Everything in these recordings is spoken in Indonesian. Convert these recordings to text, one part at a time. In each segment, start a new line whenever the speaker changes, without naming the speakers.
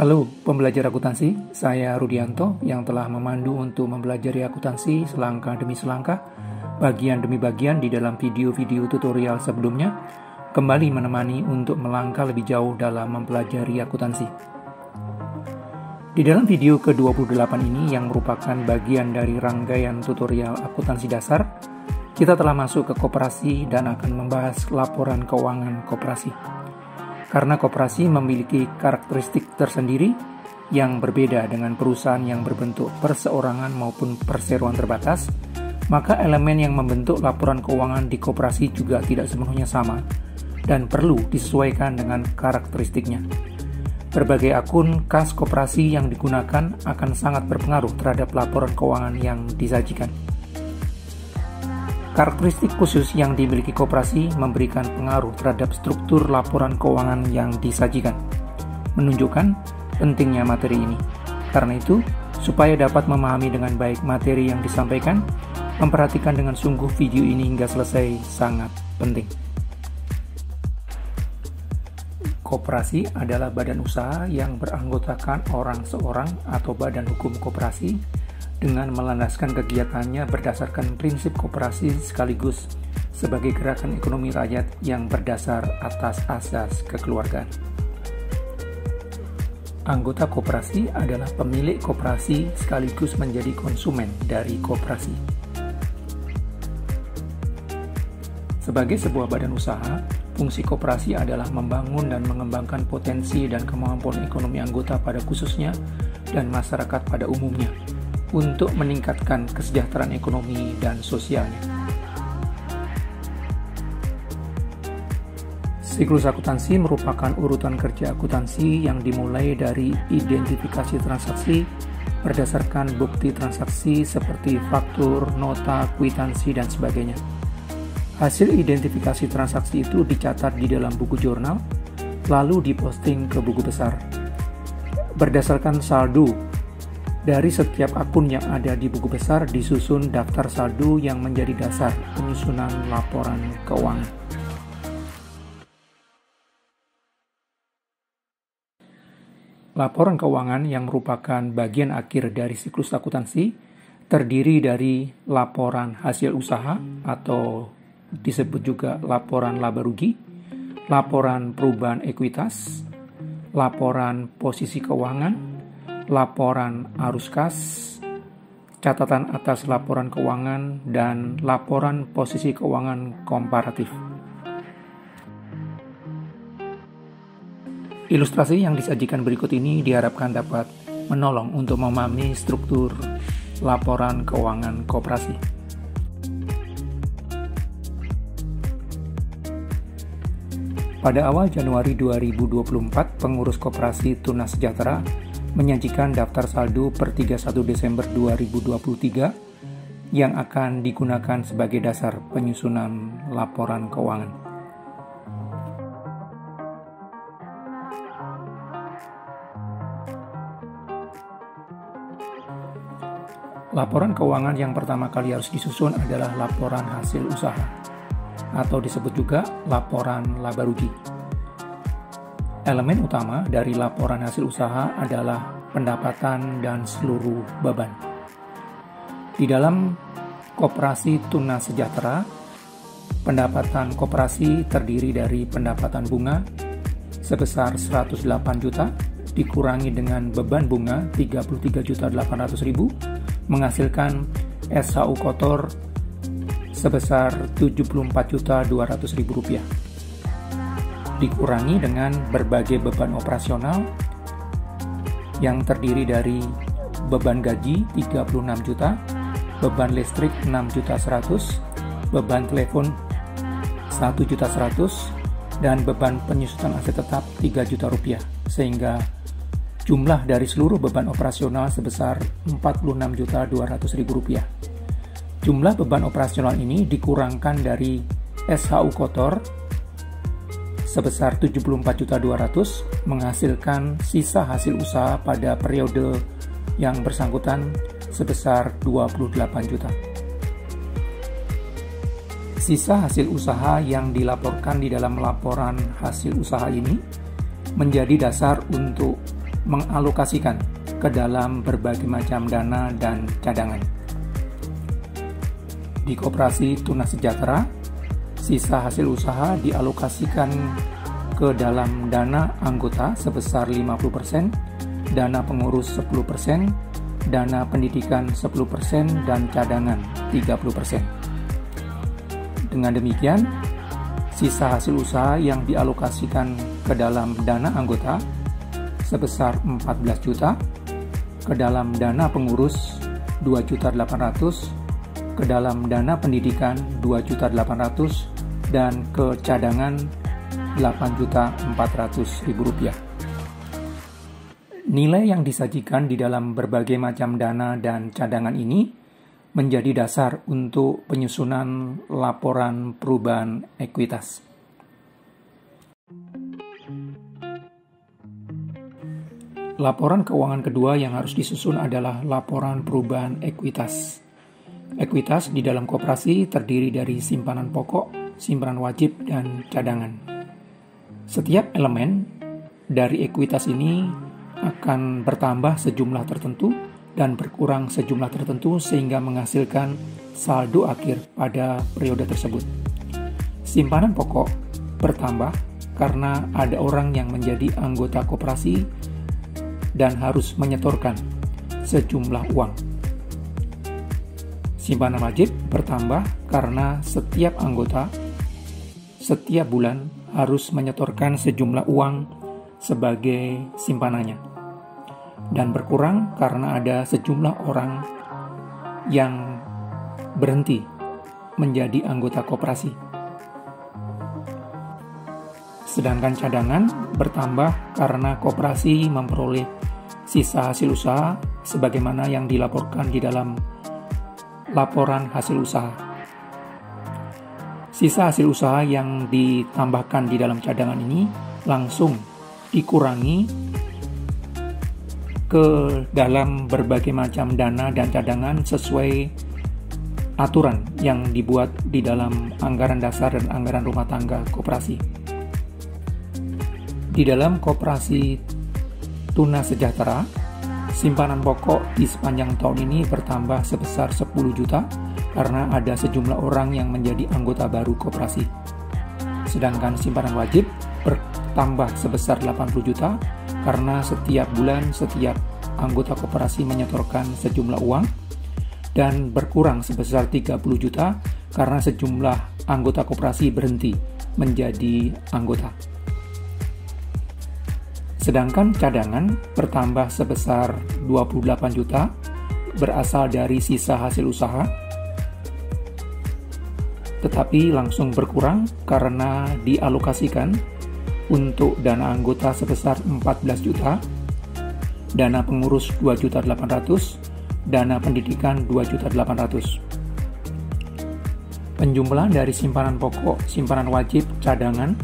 Halo pembelajar akuntansi, saya Rudianto yang telah memandu untuk mempelajari akuntansi selangkah demi selangkah, bagian demi bagian di dalam video-video tutorial sebelumnya, kembali menemani untuk melangkah lebih jauh dalam mempelajari akuntansi. Di dalam video ke-28 ini yang merupakan bagian dari rangkaian tutorial akuntansi dasar, kita telah masuk ke koperasi dan akan membahas laporan keuangan koperasi. Karena koperasi memiliki karakteristik tersendiri yang berbeda dengan perusahaan yang berbentuk perseorangan maupun perseroan terbatas, maka elemen yang membentuk laporan keuangan di koperasi juga tidak sepenuhnya sama dan perlu disesuaikan dengan karakteristiknya. Berbagai akun kas koperasi yang digunakan akan sangat berpengaruh terhadap laporan keuangan yang disajikan. Karakteristik khusus yang dimiliki koperasi memberikan pengaruh terhadap struktur laporan keuangan yang disajikan, menunjukkan pentingnya materi ini. Karena itu, supaya dapat memahami dengan baik materi yang disampaikan, memperhatikan dengan sungguh video ini hingga selesai sangat penting. Koperasi adalah badan usaha yang beranggotakan orang seorang atau badan hukum koperasi dengan melandaskan kegiatannya berdasarkan prinsip koperasi sekaligus sebagai gerakan ekonomi rakyat yang berdasar atas asas kekeluargaan. Anggota koperasi adalah pemilik koperasi sekaligus menjadi konsumen dari koperasi. Sebagai sebuah badan usaha, fungsi koperasi adalah membangun dan mengembangkan potensi dan kemampuan ekonomi anggota pada khususnya dan masyarakat pada umumnya, untuk meningkatkan kesejahteraan ekonomi dan sosialnya. Siklus akuntansi merupakan urutan kerja akuntansi yang dimulai dari identifikasi transaksi berdasarkan bukti transaksi seperti faktur, nota, kwitansi, dan sebagainya. Hasil identifikasi transaksi itu dicatat di dalam buku jurnal, lalu diposting ke buku besar. Berdasarkan saldo dari setiap akun yang ada di buku besar disusun daftar saldo yang menjadi dasar penyusunan laporan keuangan. Laporan keuangan yang merupakan bagian akhir dari siklus akuntansi terdiri dari laporan hasil usaha atau disebut juga laporan laba rugi, laporan perubahan ekuitas, laporan posisi keuangan, laporan arus kas, catatan atas laporan keuangan, dan laporan posisi keuangan komparatif. Ilustrasi yang disajikan berikut ini diharapkan dapat menolong untuk memahami struktur laporan keuangan koperasi. Pada awal Januari 2024, pengurus koperasi Tunas Sejahtera menyajikan daftar saldo per 31 Desember 2023 yang akan digunakan sebagai dasar penyusunan laporan keuangan. Laporan keuangan yang pertama kali harus disusun adalah laporan hasil usaha, atau disebut juga laporan laba rugi. Elemen utama dari laporan hasil usaha adalah pendapatan dan seluruh beban. Di dalam koperasi Tunas Sejahtera, pendapatan koperasi terdiri dari pendapatan bunga sebesar 108 juta dikurangi dengan beban bunga 33.800.000 menghasilkan SHU kotor sebesar 74.200.000 rupiah. Dikurangi dengan berbagai beban operasional yang terdiri dari beban gaji 36 juta, beban listrik 6.100.000, beban telepon 1.100.000, dan beban penyusutan aset tetap 3 juta rupiah, sehingga jumlah dari seluruh beban operasional sebesar 46.200.000 rupiah. Jumlah beban operasional ini dikurangkan dari SHU kotor sebesar 74.200.000 menghasilkan sisa hasil usaha pada periode yang bersangkutan sebesar 28 juta. Sisa hasil usaha yang dilaporkan di dalam laporan hasil usaha ini menjadi dasar untuk mengalokasikan ke dalam berbagai macam dana dan cadangan. Di Koperasi Tunas Sejahtera, sisa hasil usaha dialokasikan ke dalam dana anggota sebesar 50%, dana pengurus 10%, dana pendidikan 10%, dan cadangan 30%. Dengan demikian, sisa hasil usaha yang dialokasikan ke dalam dana anggota sebesar 14 juta, ke dalam dana pengurus 2.800.000, ke dalam dana pendidikan 2.800.000, dan ke cadangan 8.400.000 rupiah. Nilai yang disajikan di dalam berbagai macam dana dan cadangan ini menjadi dasar untuk penyusunan laporan perubahan ekuitas. Laporan keuangan kedua yang harus disusun adalah laporan perubahan ekuitas. Ekuitas di dalam koperasi terdiri dari simpanan pokok, simpanan wajib, dan cadangan. Setiap elemen dari ekuitas ini akan bertambah sejumlah tertentu dan berkurang sejumlah tertentu sehingga menghasilkan saldo akhir pada periode tersebut. Simpanan pokok bertambah karena ada orang yang menjadi anggota koperasi dan harus menyetorkan sejumlah uang. Simpanan wajib bertambah karena setiap anggota setiap bulan harus menyetorkan sejumlah uang sebagai simpanannya, dan berkurang karena ada sejumlah orang yang berhenti menjadi anggota koperasi. Sedangkan cadangan bertambah karena koperasi memperoleh sisa hasil usaha sebagaimana yang dilaporkan di dalam laporan hasil usaha. Sisa hasil usaha yang ditambahkan di dalam cadangan ini langsung dikurangi ke dalam berbagai macam dana dan cadangan sesuai aturan yang dibuat di dalam anggaran dasar dan anggaran rumah tangga koperasi. Di dalam Koperasi Tunas Sejahtera, simpanan pokok di sepanjang tahun ini bertambah sebesar 10 juta karena ada sejumlah orang yang menjadi anggota baru koperasi. Sedangkan simpanan wajib bertambah sebesar 80 juta karena setiap bulan setiap anggota koperasi menyetorkan sejumlah uang, dan berkurang sebesar 30 juta karena sejumlah anggota koperasi berhenti menjadi anggota. Sedangkan cadangan bertambah sebesar 28 juta berasal dari sisa hasil usaha, tetapi langsung berkurang karena dialokasikan untuk dana anggota sebesar 14 juta, dana pengurus 2.800.000, dana pendidikan 2.800.000. Penjumlahan dari simpanan pokok, simpanan wajib, cadangan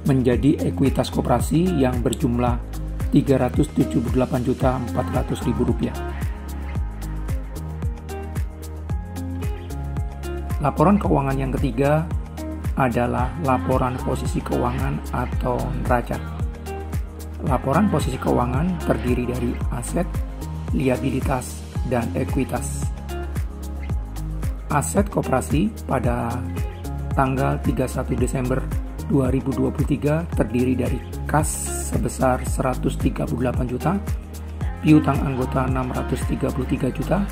menjadi ekuitas koperasi yang berjumlah Rp378.400.000. Laporan keuangan yang ketiga adalah laporan posisi keuangan atau neraca. Laporan posisi keuangan terdiri dari aset, liabilitas, dan ekuitas. Aset koperasi pada tanggal 31 Desember 2023 terdiri dari kas sebesar 138 juta, piutang anggota 633 juta,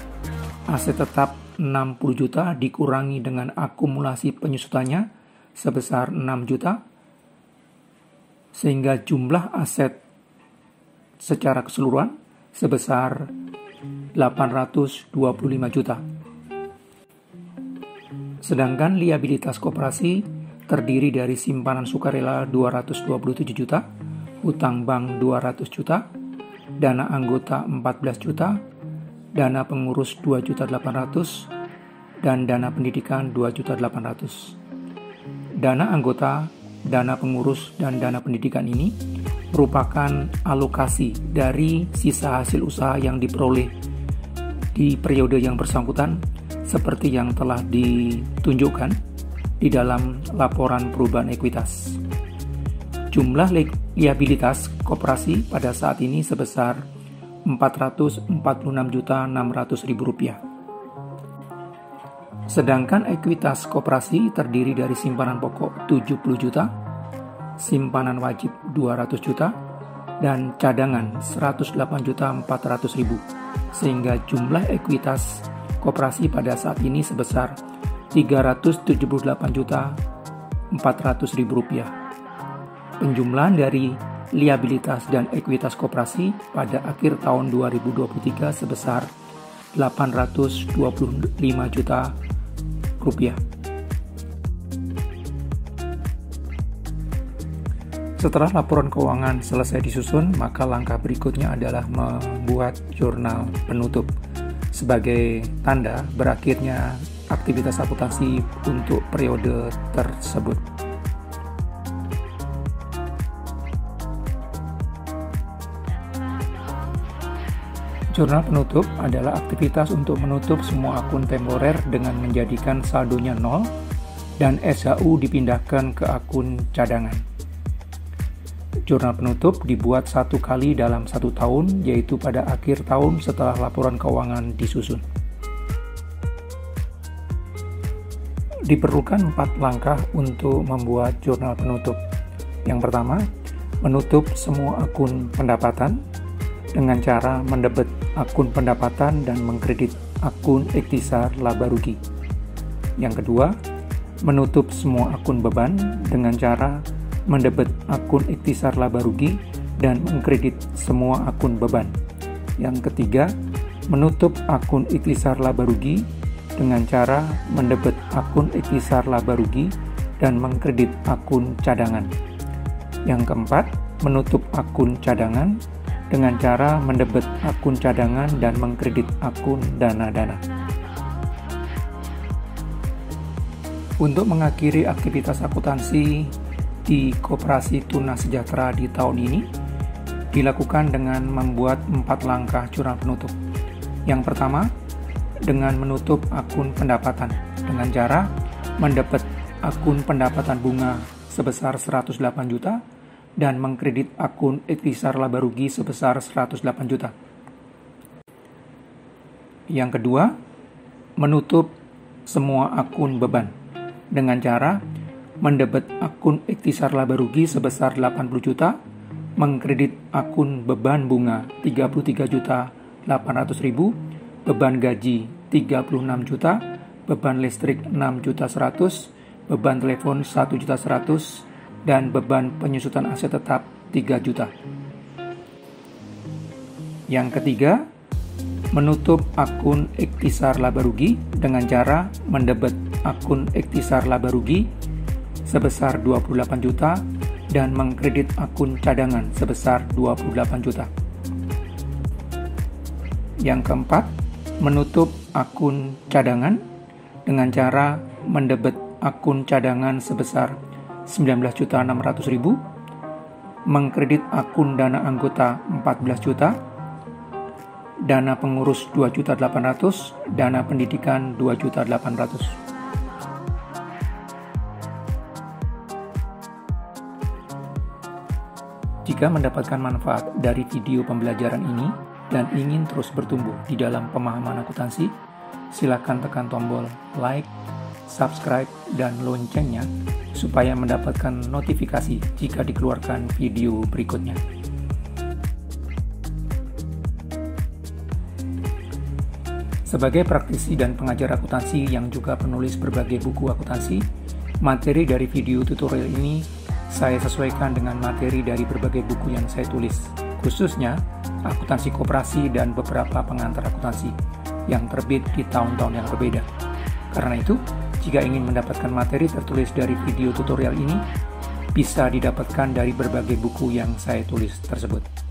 aset tetap 60 juta dikurangi dengan akumulasi penyusutannya sebesar 6 juta, sehingga jumlah aset secara keseluruhan sebesar 825 juta. Sedangkan liabilitas koperasi terdiri dari simpanan sukarela 227 juta, hutang bank 200 juta, dana anggota 14 juta, dana pengurus 2.800.000, dan dana pendidikan 2.800.000. Dana anggota, dana pengurus, dan dana pendidikan ini merupakan alokasi dari sisa hasil usaha yang diperoleh di periode yang bersangkutan seperti yang telah ditunjukkan di dalam laporan perubahan ekuitas. Jumlah liabilitas koperasi pada saat ini sebesar Rp446.600.000. Sedangkan ekuitas koperasi terdiri dari simpanan pokok 70 juta, simpanan wajib 200 juta, dan cadangan 108.400.000, sehingga jumlah ekuitas koperasi pada saat ini sebesar Rp378.400.000. Penjumlahan dari liabilitas dan ekuitas koperasi pada akhir tahun 2023 sebesar Rp825 juta. Setelah laporan keuangan selesai disusun, maka langkah berikutnya adalah membuat jurnal penutup sebagai tanda berakhirnya aktivitas akuntansi untuk periode tersebut. Jurnal penutup adalah aktivitas untuk menutup semua akun temporer dengan menjadikan saldonya 0 dan SHU dipindahkan ke akun cadangan. Jurnal penutup dibuat 1 kali dalam 1 tahun, yaitu pada akhir tahun setelah laporan keuangan disusun. Diperlukan 4 langkah untuk membuat jurnal penutup. Yang pertama, menutup semua akun pendapatan dengan cara mendebet akun pendapatan dan mengkredit akun ikhtisar laba rugi. Yang kedua, menutup semua akun beban dengan cara mendebet akun ikhtisar laba rugi dan mengkredit semua akun beban. Yang ketiga, menutup akun ikhtisar laba rugi dengan cara mendebet akun ikhtisar laba rugi dan mengkredit akun cadangan. Yang keempat, menutup akun cadangan dengan cara mendebet akun cadangan dan mengkredit akun dana-dana. Untuk mengakhiri aktivitas akuntansi di Koperasi Tunas Sejahtera di tahun ini, dilakukan dengan membuat 4 langkah jurnal penutup. Yang pertama, dengan menutup akun pendapatan dengan cara mendebet akun pendapatan bunga sebesar 108 juta dan mengkredit akun ikhtisar laba rugi sebesar 108 juta. Yang kedua, menutup semua akun beban dengan cara mendebet akun ikhtisar laba rugi sebesar 80 juta, mengkredit akun beban bunga 33.800.000, beban gaji 36 juta, beban listrik 6.100.000, beban telepon 1.100.000, dan beban penyusutan aset tetap 3 juta. Yang ketiga, menutup akun ikhtisar laba rugi dengan cara mendebet akun ikhtisar laba rugi sebesar 28 juta dan mengkredit akun cadangan sebesar 28 juta. Yang keempat, menutup akun cadangan dengan cara mendebet akun cadangan sebesar 19.600.000, mengkredit akun dana anggota 14 juta, dana pengurus 2.800.000, dana pendidikan 2.800.000. Jika mendapatkan manfaat dari video pembelajaran ini dan ingin terus bertumbuh di dalam pemahaman akuntansi, silakan tekan tombol like, subscribe, dan loncengnya supaya mendapatkan notifikasi jika dikeluarkan video berikutnya. Sebagai praktisi dan pengajar akuntansi yang juga penulis berbagai buku akuntansi, materi dari video tutorial ini saya sesuaikan dengan materi dari berbagai buku yang saya tulis, khususnya akuntansi koperasi dan beberapa pengantar akuntansi yang terbit di tahun-tahun yang berbeda. Karena itu, jika ingin mendapatkan materi tertulis dari video tutorial ini, bisa didapatkan dari berbagai buku yang saya tulis tersebut.